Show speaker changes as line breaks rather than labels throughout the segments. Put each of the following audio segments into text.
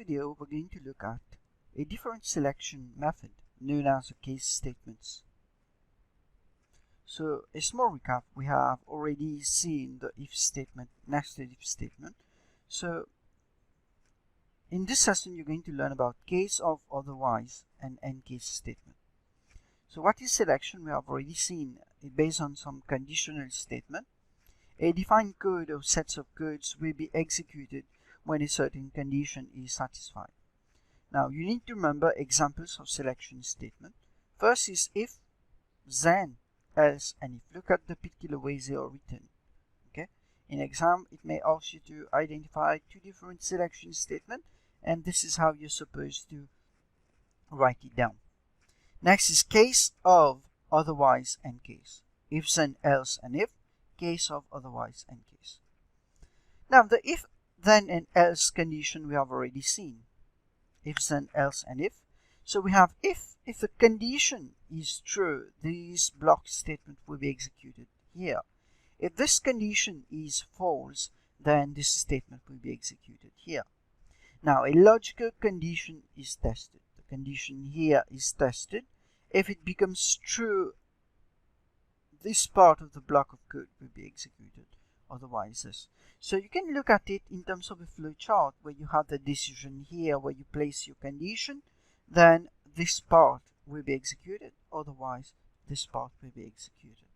video, we're going to look at a different selection method known as a case statements. So a small recap, we have already seen the if statement, nested if statement. So in this session, you're going to learn about case of, otherwise, and end case statement. So what is selection? We have already seen it based on some conditional statement. A defined code or sets of codes will be executed when a certain condition is satisfied. Now you need to remember examples of selection statement. First is if, then, else, and if. Look at the particular ways they are written. Okay. In exam, it may ask you to identify two different selection statements, and this is how you're supposed to write it down. Next is case of, otherwise, and case. If, then, else, and if. Case of, otherwise, and case. Now the if, then, and else condition we have already seen. If, then, else, and if. So we have if the condition is true, this block statement will be executed here. If this condition is false, then this statement will be executed here. Now a logical condition is tested. The condition here is tested. If it becomes true, this part of the block of code will be executed, otherwise this. So you can look at it in terms of a flow chart where you have the decision here where you place your condition, then this part will be executed, otherwise this part will be executed.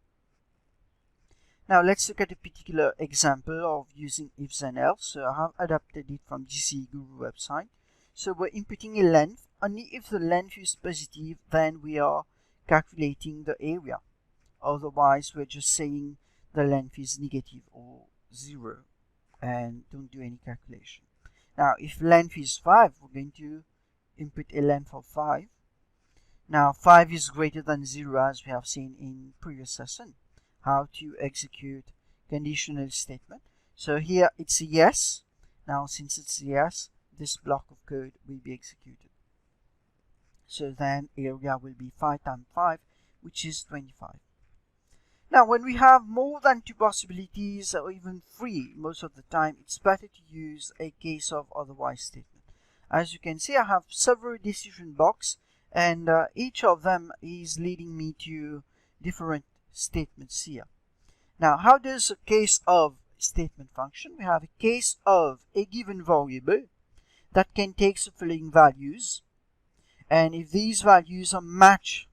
Now let's look at a particular example of using if then else. So I have adapted it from CIE Guru website. So we're inputting a length. Only if the length is positive, then we are calculating the area. Otherwise, we're just saying the length is negative or 0 and don't do any calculation. Now, if length is 5, we're going to input a length of 5. Now, 5 is greater than 0 as we have seen in previous session. How to execute conditional statement. So here it's a yes. Now, since it's a yes, this block of code will be executed. So then area will be 5 times 5, which is 25. Now, when we have more than two possibilities or even three, most of the time, it's better to use a case of otherwise statement. As you can see, I have several decision boxes, and each of them is leading me to different statements here. Now, how does a case of statement function? We have a case of a given variable that can take the following values, and if these values are matched,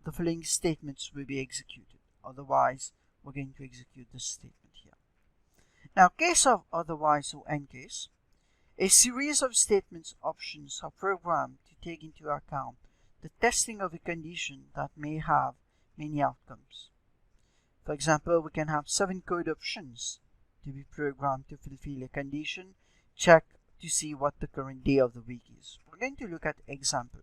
the following statements will be executed. Otherwise, we're going to execute this statement here. Now, case of otherwise or end case. A series of statements options are programmed to take into account the testing of a condition that may have many outcomes. For example, we can have 7 code options to be programmed to fulfill a condition. Check to see what the current day of the week is. We're going to look at example.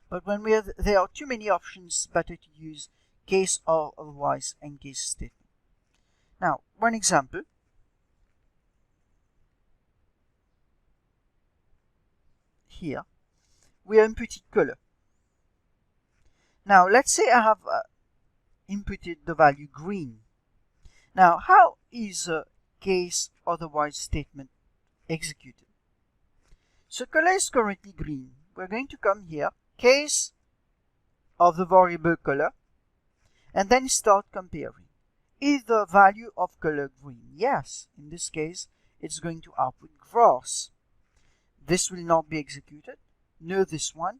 But when there are too many options, better to use case of, otherwise, and case statement. Now, one example. Here, we are inputting color. Now, let's say I have inputted the value green. Now, how is a case otherwise statement executed? So, color is currently green. We're going to come here, case of the variable color, and then start comparing. Is the value of color green? Yes. In this case, it's going to output grass. This will not be executed. No this one,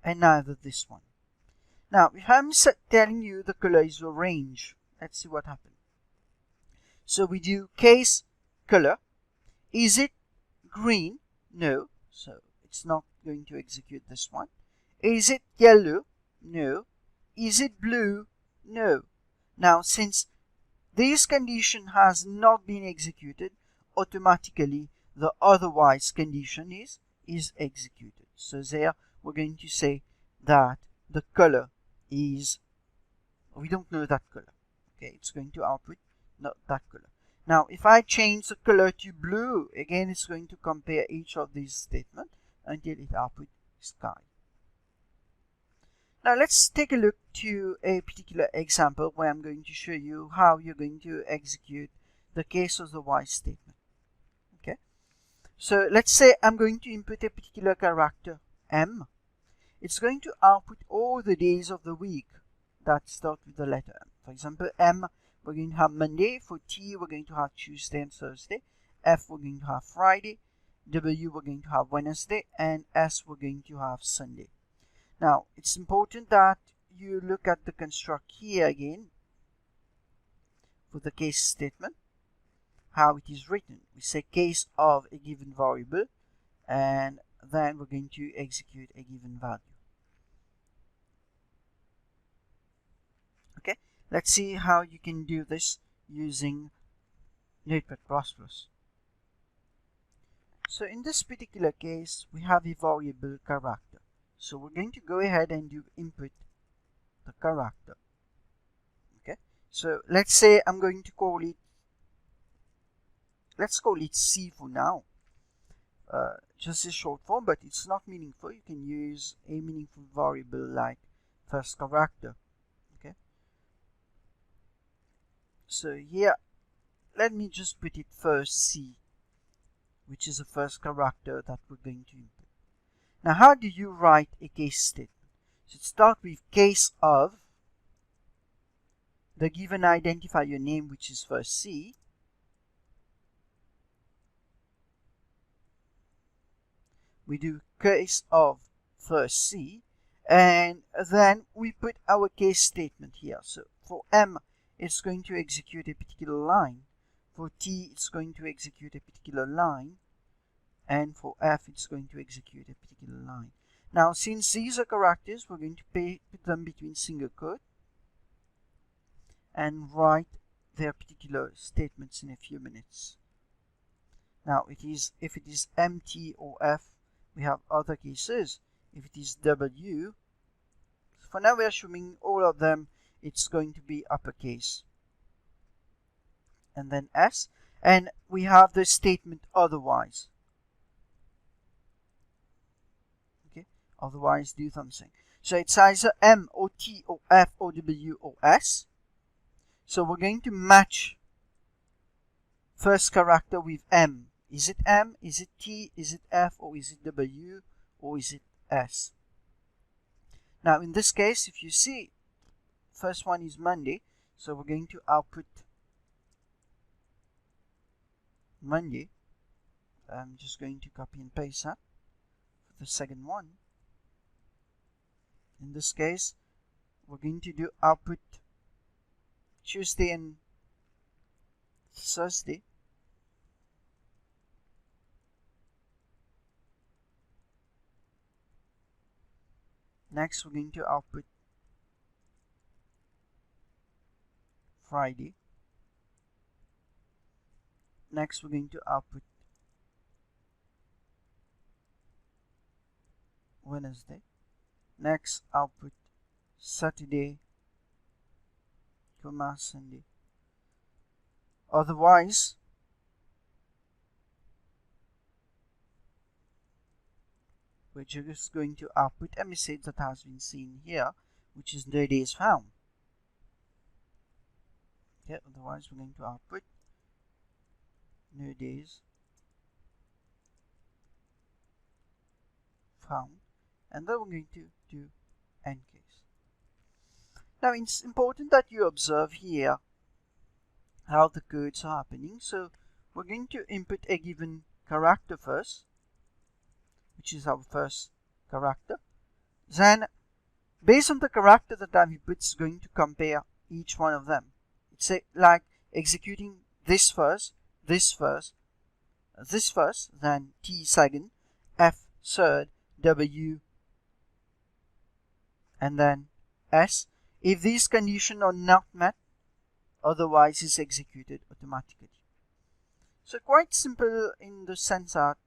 and neither this one. Now, if I'm telling you the color is orange, let's see what happens. So we do case color. Is it green? No. So it's not going to execute this one. Is it yellow? No. Is it blue? No. Now, since this condition has not been executed, automatically the otherwise condition is executed. So there we're going to say that the color is, we don't know that color. Okay, it's going to output not that color. Now, if I change the color to blue, again it's going to compare each of these statements until it outputs sky. Now let's take a look to a particular example where I'm going to show you how you're going to execute the case of the while statement. Okay. So let's say I'm going to input a particular character M. It's going to output all the days of the week that start with the letter M. For example, M, we're going to have Monday. For T, we're going to have Tuesday and Thursday. F, we're going to have Friday. W, we're going to have Wednesday. And S, we're going to have Sunday. Now, it's important that you look at the construct here again for the case statement, how it is written. We say case of a given variable, and then we're going to execute a given value. Okay, let's see how you can do this using Notepad++. So in this particular case, we have a variable character. So we're going to go ahead and do input the character. Okay, so let's say I'm going to call it, let's call it C for now. Just a short form, but it's not meaningful. You can use a meaningful variable like first character. Okay, so here let me just put it first C, which is the first character that we're going to input. Now, how do you write a case statement? So start with case of the given identifier name, which is first C. We do case of first C, and then we put our case statement here. So for M, it's going to execute a particular line. For T, it's going to execute a particular line. And for F, it's going to execute a particular line. Now, since these are characters, we're going to put them between single quote and write their particular statements in a few minutes. Now, if it is M, T, or F, we have other cases. If it is W, for now we're assuming all of them, it's going to be uppercase. And then S, and we have the statement otherwise. Okay, otherwise do something. So it's either M or T or F or W or S. So we're going to match first character with M. Is it M? Is it T? Is it F? Or is it W? Or is it S? Now in this case, if you see, first one is Monday, so we're going to output Monday. I'm just going to copy and paste that for the second one. In this case, we're going to do output Tuesday and Thursday. Next, we're going to output Friday. Next, we're going to output Wednesday. Next, output Saturday, Sunday. Otherwise, we're just going to output a message that has been seen here, which is no days found. Okay, otherwise we're going to output no days found, and then we're going to do end case. Now it's important that you observe here how the codes are happening. So we're going to input a given character first, which is our first character. Then, based on the character that I've input, it's going to compare each one of them. It's like executing this first, this first, this first, then T second, F third, W, and then S. If these conditions are not met, otherwise it's executed automatically. So quite simple in the sense that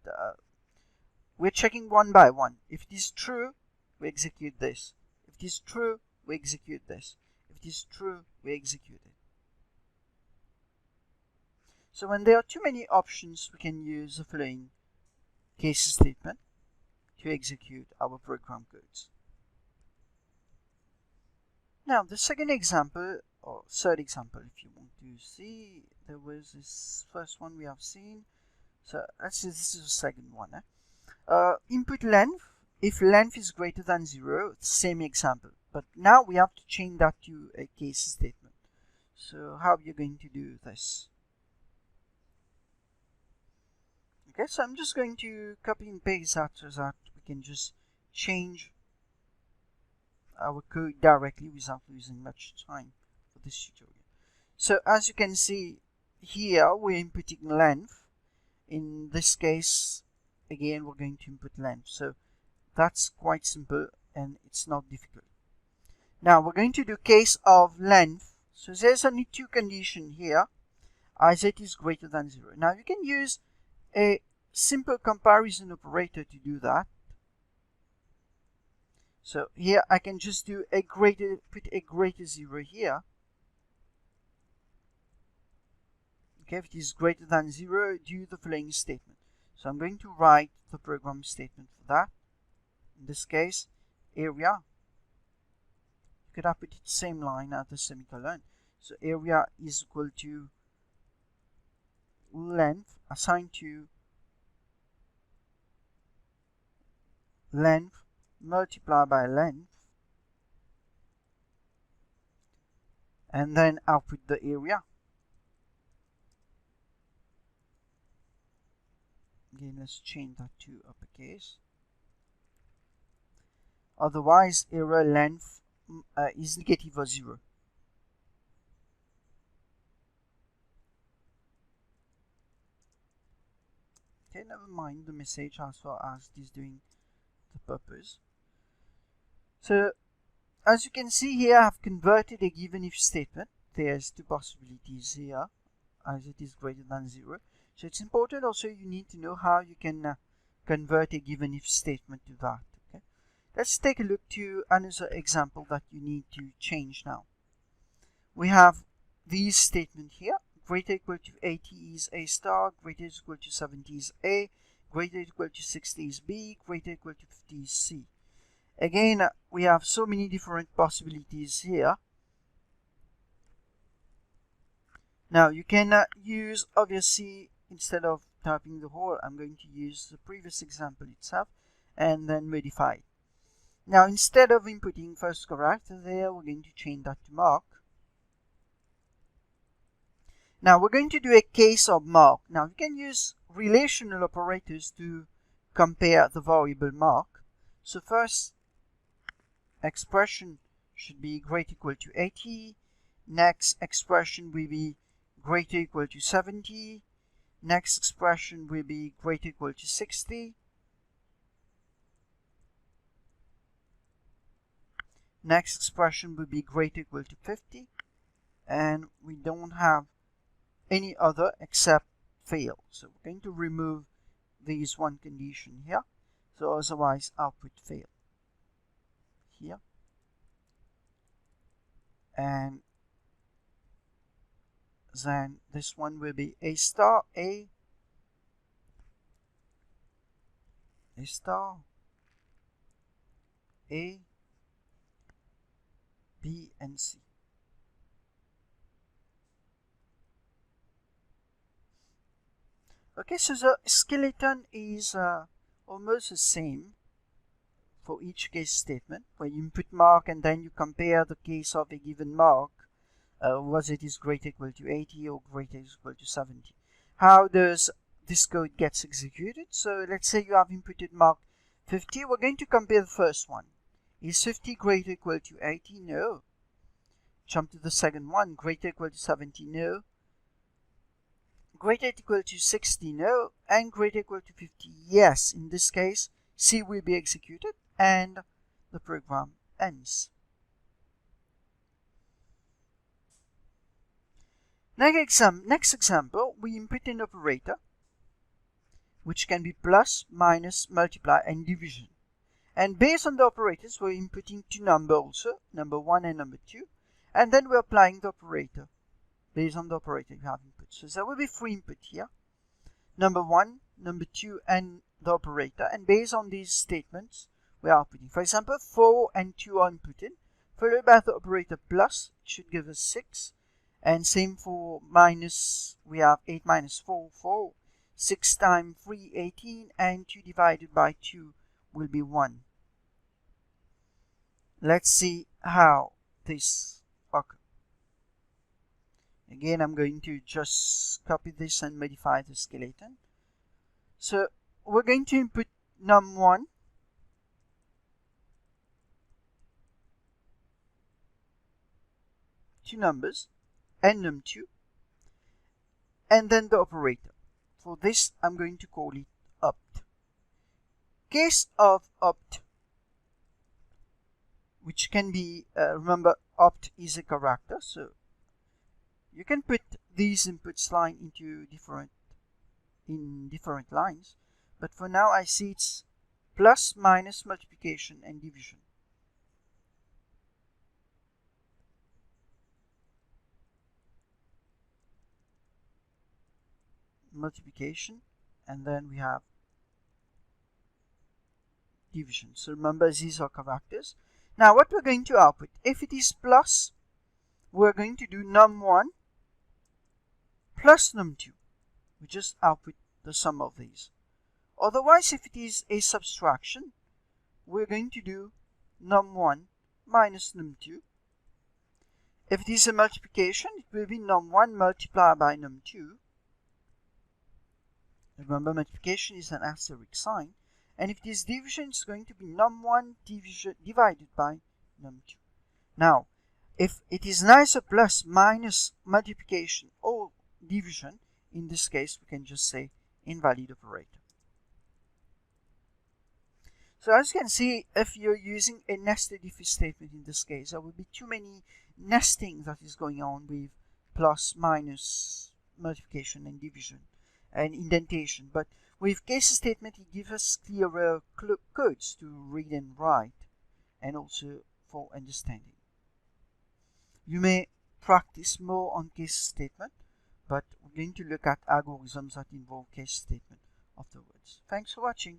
we're checking one by one. If it is true, we execute this. If it is true, we execute this. If it is true, we execute it. So when there are too many options, we can use the following case statement to execute our program codes. Now the second example, or third example if you want to see, there was this first one we have seen. So let's say this is the second one. Input length, if length is greater than 0, same example. But now we have to change that to a case statement. So how are you going to do this? Okay, so I'm just going to copy and paste that so that we can just change our code directly without losing much time for this tutorial. So as you can see here, we're inputting length. In this case, again, we're going to input length. So that's quite simple and it's not difficult. Now we're going to do case of length. So there's only two conditions here. As it is greater than 0. Now you can use a simple comparison operator to do that. So here I can just do a greater, put a greater 0 here. Okay, if it is greater than 0, do the following statement. So I'm going to write the program statement for that. In this case, area. You could have put it same line at the semicolon. So area is equal to length assigned to length multiplied by length, and then output the area. Again, let's change that to uppercase. Otherwise, area length is negative or 0. Okay, never mind the message as far as it is doing the purpose. So, as you can see here, I've converted a given if statement. There's two possibilities here, as it is greater than 0. So it's important also you need to know how you can convert a given if statement to that. Okay, let's take a look to another example that you need to change now. We have these statement here. Greater equal to 80 is A star, greater equal to 70 is A, greater equal to 60 is B, greater equal to 50 is C. Again, we have so many different possibilities here. Now you can use, obviously, instead of typing the whole, I'm going to use the previous example itself and then modify it. Now instead of inputting first character there, we're going to change that to mark. Now we're going to do a case of mark. Now you can use relational operators to compare the variable mark. So first expression should be greater equal to 80. Next expression will be greater equal to 70. Next expression will be greater equal to 60. Next expression will be greater equal to 50. And we don't have any other except fail. So we're going to remove this one condition here. So otherwise output fail here. And then this one will be A star, A star, A, B, and C. Okay, so the skeleton is almost the same for each case statement, where you input mark and then you compare the case of a given mark, whether it is greater equal to 80 or greater equal to 70. How does this code gets executed? So let's say you have inputted mark 50. We're going to compare the first one. Is 50 greater equal to 80? No. Jump to the second one. Greater equal to 70? No. Greater equal to 60? No. And greater equal to 50? Yes. In this case, C will be executed and the program ends. Next example, we input an operator which can be plus, minus, multiply, and division. And based on the operators, we're inputting two numbers also, number 1 and number 2. And then we're applying the operator based on the operator you have input. So there will be 3 input here. Number 1, number 2, and the operator. And based on these statements, we are outputting. For example, 4 and 2 are inputted, followed by the operator plus, it should give us 6. And same for minus, we have 8 minus 4, 4. 6 times 3, 18, and 2 divided by 2 will be 1. Let's see how this occurs. Again, I'm going to just copy this and modify the skeleton. So we're going to input num1, two numbers, and num2, and then the operator. For this, I'm going to call it opt. Case of opt, which can be, remember, opt is a character, so you can put these inputs line into different lines, but for now I see it's plus, minus, multiplication, and division. Multiplication, and then we have division. So remember, these are characters. Now what we're going to output, if it is plus, we're going to do num1 plus num2. We just output the sum of these. Otherwise, if it is a subtraction, we're going to do num1 minus num2. If it is a multiplication, it will be num1 multiplied by num2. Remember, multiplication is an asterisk sign. And if it is division, it's going to be num1 divided by num2. Now, if it is neither plus, minus, multiplication, or division, in this case, we can just say invalid operator. So as you can see, if you're using a nested if statement in this case, there will be too many nesting that is going on with plus, minus, multiplication, and division, and indentation. But with case statement, it gives us clearer codes to read and write, and also for understanding. You may practice more on case statement, but we're going to look at algorithms that involve case statement afterwards. Thanks for watching.